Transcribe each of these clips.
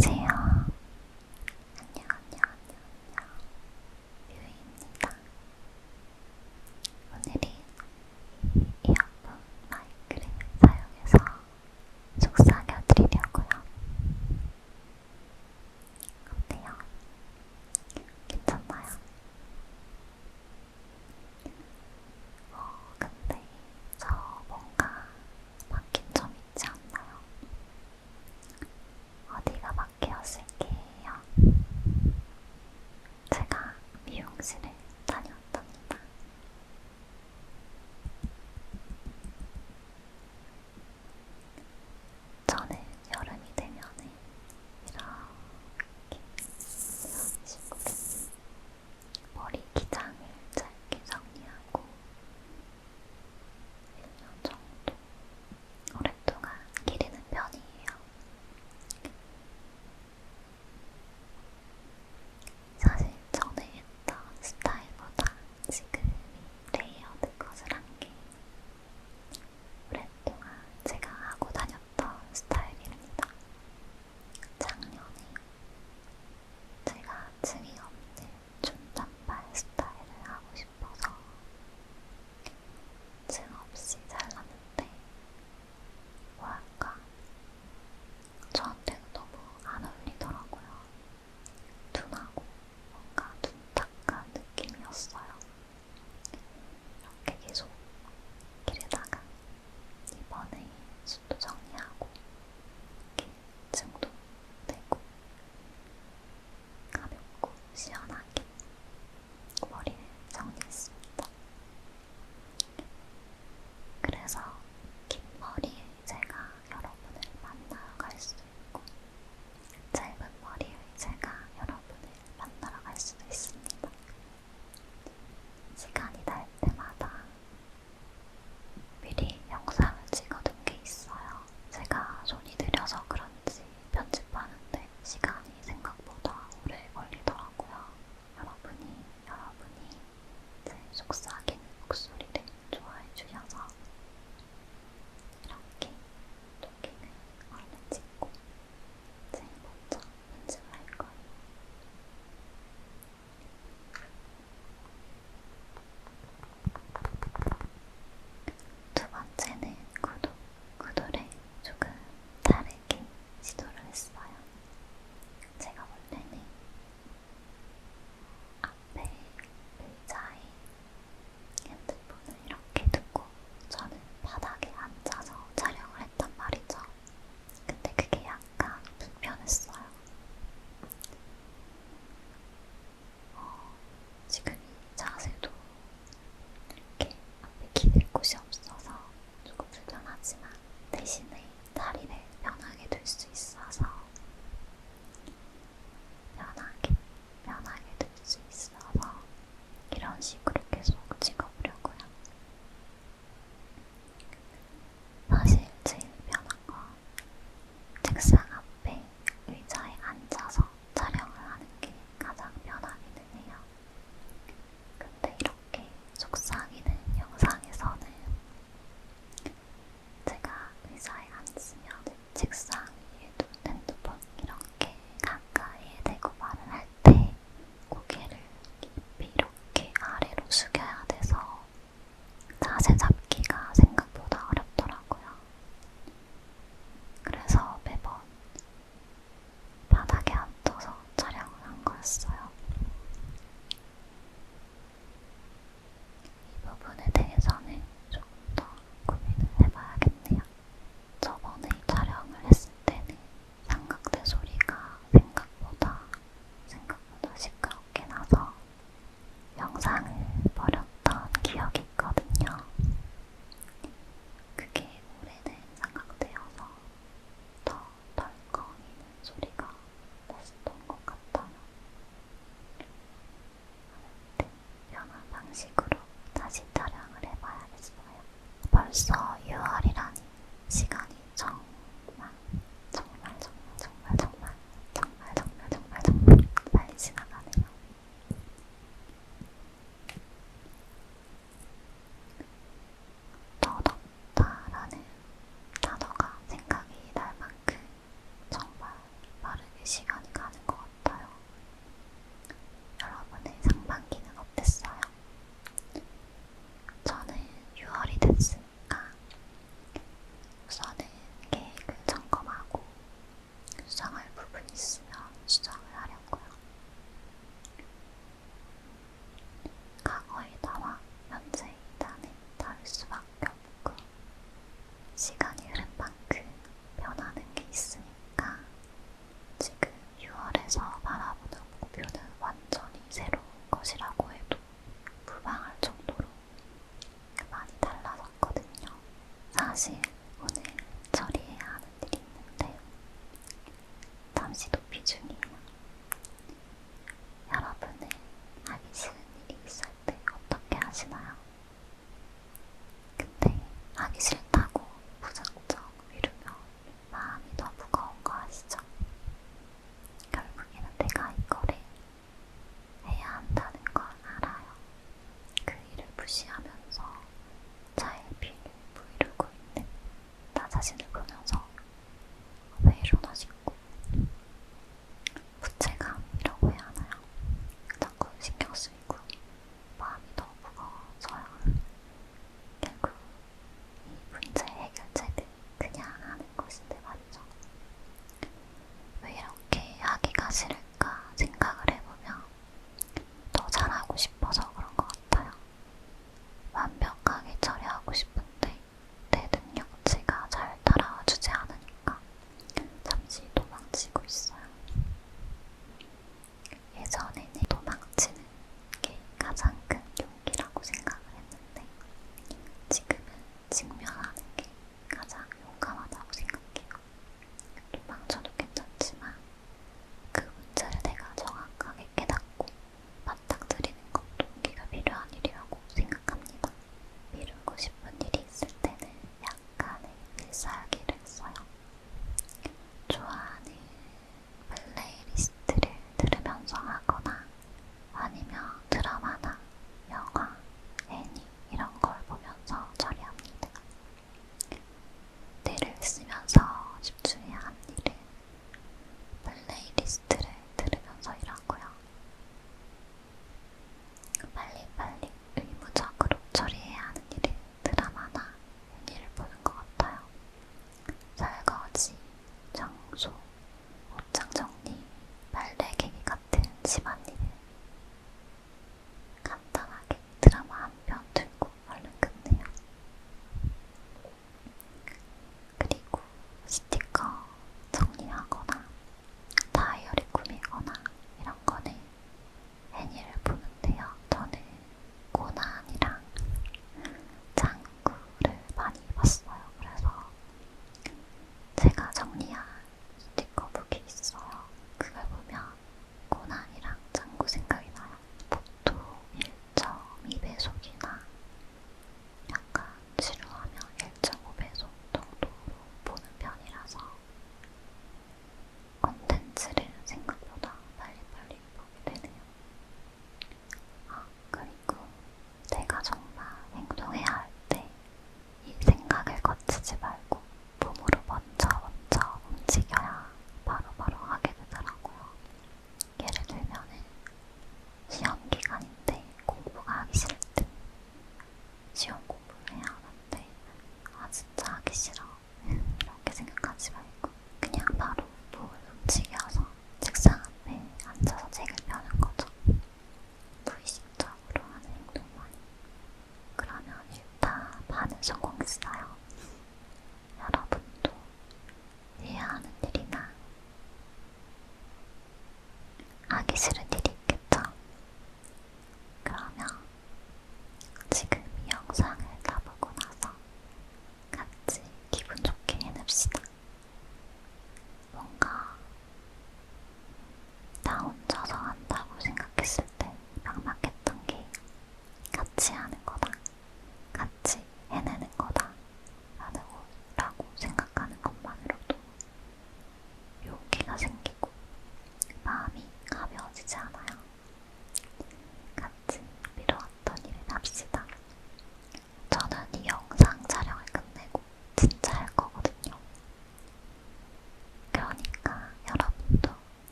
안녕하세요. 안녕. 뮤이입니다. 오늘은 이어폰 마이크를 사용해서 속삭여드리려고요. 어때요? 괜찮나요? 근데 저 뭔가 바뀐 점 있지 않나요? 어디가 바뀌었을게요? 제가 미용실에 다녀왔답니다. 저는 여름이 되면은 이렇게 식으로 머리 기장을 짧게 정리하고 1년 정도 오랫동안 기르는 편이에요. 사실 전에 했던 스타일보다 지금이 레이어드 컷을 한 게 오랫동안 제가 하고 다녔던 스타일입니다. 작년에 제가 층이 없는 중단발 스타일을 하고 싶어서 층 없이 잘랐는데 뭐랄까 저한테는 너무 안 어울리더라고요. 둔하고 뭔가 둔탁한 느낌이었어요. 이렇게 계속 기르다가 이번에 숱도 정리하고 이렇게 층도 내고 가볍고 시원하게 머리를 정리했습니다. 그래서 긴 머리에 제가 여러분을 만나러 갈 수 있고 피로나시고 부채감이라고 해야 하나요? 자꾸 신경 쓰이고 마음이 너무 무거워져요. 결국 이 문제 해결책은 그냥 하는 것인데 말이죠. 왜 이렇게 하기가 싫을까 생각을 해보면 더 잘하고 싶어서 그런 것 같아요. 완벽하게 처리하고 싶은데 내 능력치가 잘 따라와주지 않으니까 잠시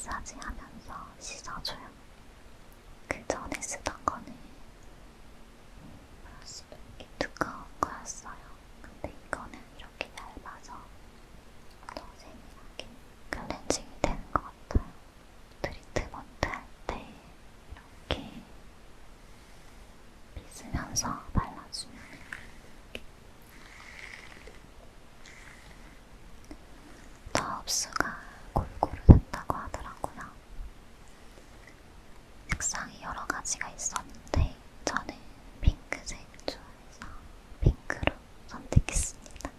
마사지 하면서 씻어줘요. 그 전에 쓰던 거는 브러쉬도 이렇게 두꺼운 거였어요. 근데 이거는 이렇게 얇아서 더 세밀하게 클렌징이 되는 것 같아요. 트리트먼트 할 때 이렇게 빗으면서 발라주면 더 흡수가 골고루 된다고 하더라고요. 색상이 여러 가지가 있었는데 저는 핑크색을 좋아해서 핑크로 선택했습니다.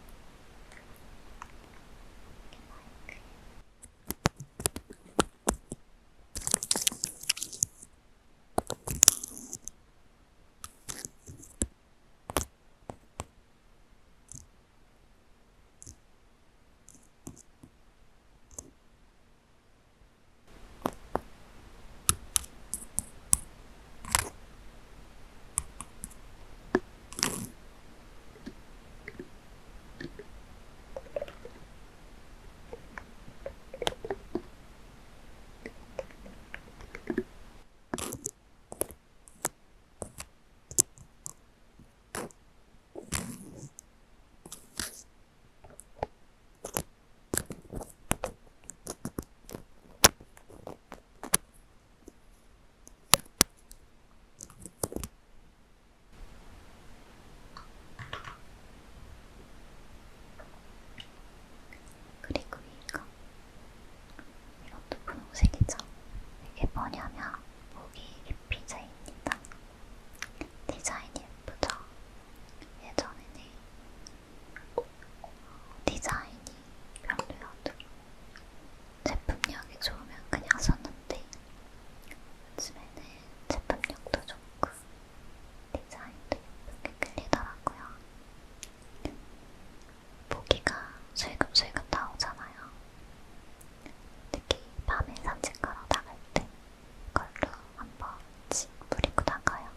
그리고 이것도 분홍색이죠. 이게 뭐냐면 모기 리피제입니다. 디자인이 예쁘죠? 예전에는 디자인이 별로여도 제품력이 좋으면 그냥 썼는데 요즘에는 제품력도 좋고 디자인도 예쁘게 끌리더라고요. 모기가 슬금슬금 나오잖아요. 특히 밤에 산책하러 나갈 때 이걸로 한번 씩 뿌리고 나가요.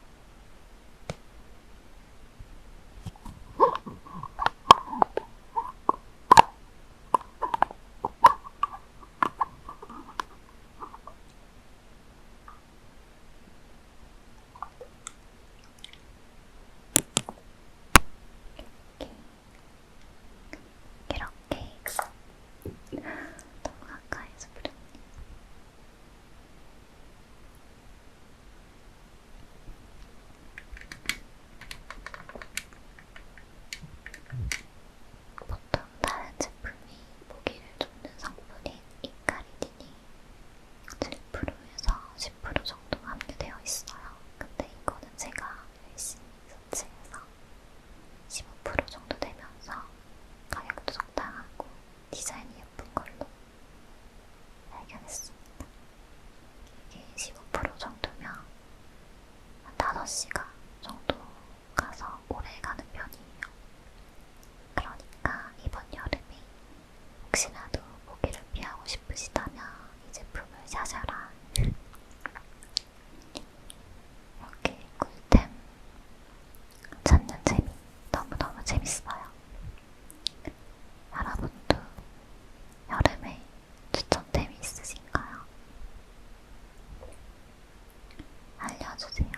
이렇게 너무 가까이서 뿌렸네. 보통 다른 제품이 모기를 쫓는 성분인 이카리딘이 7%에서 10% 정도 함유되어 있어요. 근데 이거는 제가 열심히 서치해서 15% 정도 되면서 가격도 적당하고 디자인이 예쁜 걸로 발견했습니다. 이게 15% 정도면 한 5시간 정도 가서 오래 가는 편이에요. 그러니까 이번 여름에 혹시라도 모기를 피하고 싶으시다면 이 제품을 사셔라. 이렇게 꿀템 찾는 재미 너무너무 재밌어요. 여러분도 여름에 추천템이 있으신가요? 알려주세요.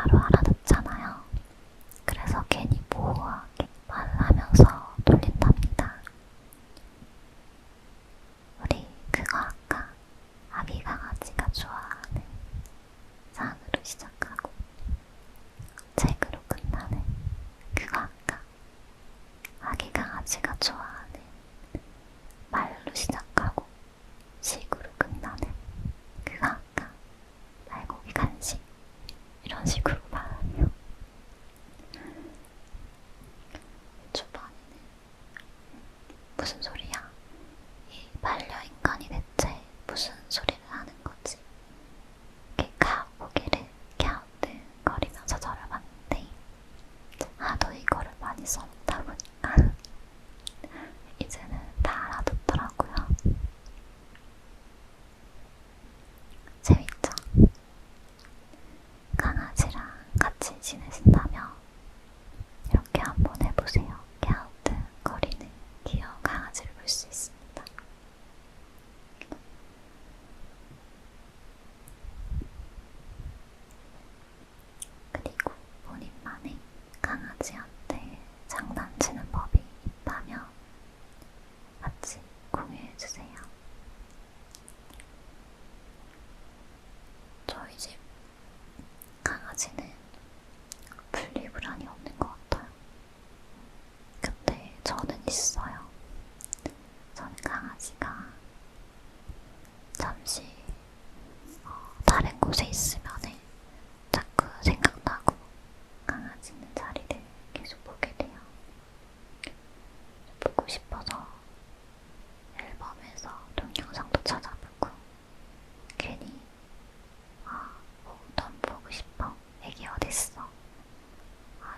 바로 알아듣잖아요. 그래서 괜히 모호하게 말하면서 돌린답니다. 우리 그거 아까 아기 강아지가 좋아하는 상으로 시작하고 책으로 끝나는 그거 아까 아기 강아지가 좋아하는 말로 시작하고 식으로 끝나는 그거 아까 말고기 간식 이런 식으로 말하네요. 초반에는 무슨 소리야? 이 반려인간이 대체 무슨 소리를 하는 거지? 이렇게 고개를 갸우뚱거리면서 저를 봤는데 하도 이거를 많이 써먹다 보니까 이제는 다 알아듣더라고요. 재밌죠? 강아지랑 같이 지내신다면 이렇게 한번 해보세요. 갸우뚱거리는 귀여운 강아지를 볼 수 있습니다. 그리고 본인만의 강아지한테 장난치는 법이 있다면 같이 공유해주세요. 저희 집 강아지는 분리불안이 없는 것 같아요. 근데 저는 있어요. 저는 강아지가 잠시 다른 곳에 있으면은 자꾸 생각나고 강아지 있는 자리를 계속 보게 돼요. 보고 싶어서 앨범에서 동영상도 찾아보고 괜히 너무 보고 싶어. 애기 어딨어?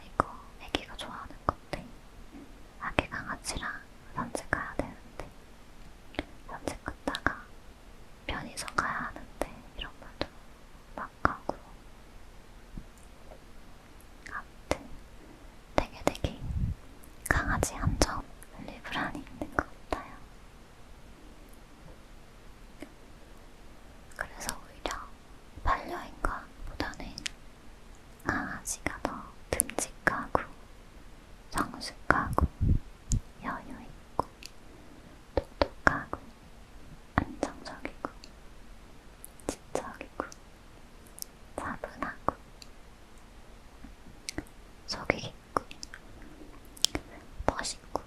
이거 애기가 좋아하는 건데 아기 강아지랑 산책 가야 되는데 산책 갔다가 편의점 가야 하는데 이런 말도 막 하고 아무튼 되게 강아지 한정 분리불안이 있는 것 같아요. 그래서 오히려 반려인간보다는 강아지가 더 듬직하고 성숙하고 여유있고 똑똑하고 안정적이고 지적이고 차분하고 속이 깊고 멋있고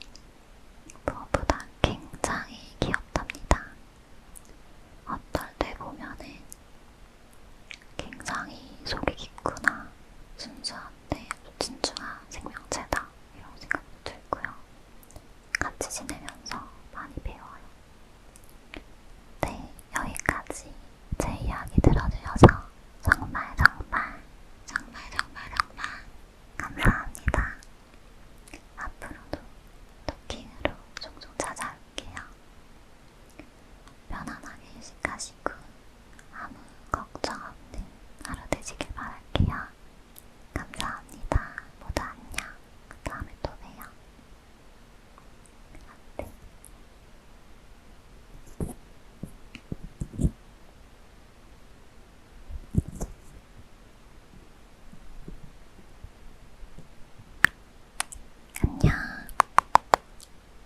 무엇보다 굉장히 귀엽답니다. 어떨 때 보면은 굉장히 속이 깊구나, 순수한데 진중한 생명체다 이런 생각도 들고요. 같이 지내면서 많이 배워요. 네, 여기까지 제 이야기 들어주셔서 정말 감사합니다. 앞으로도 토킹으로 종종 찾아올게요. 편안하게 휴식하시고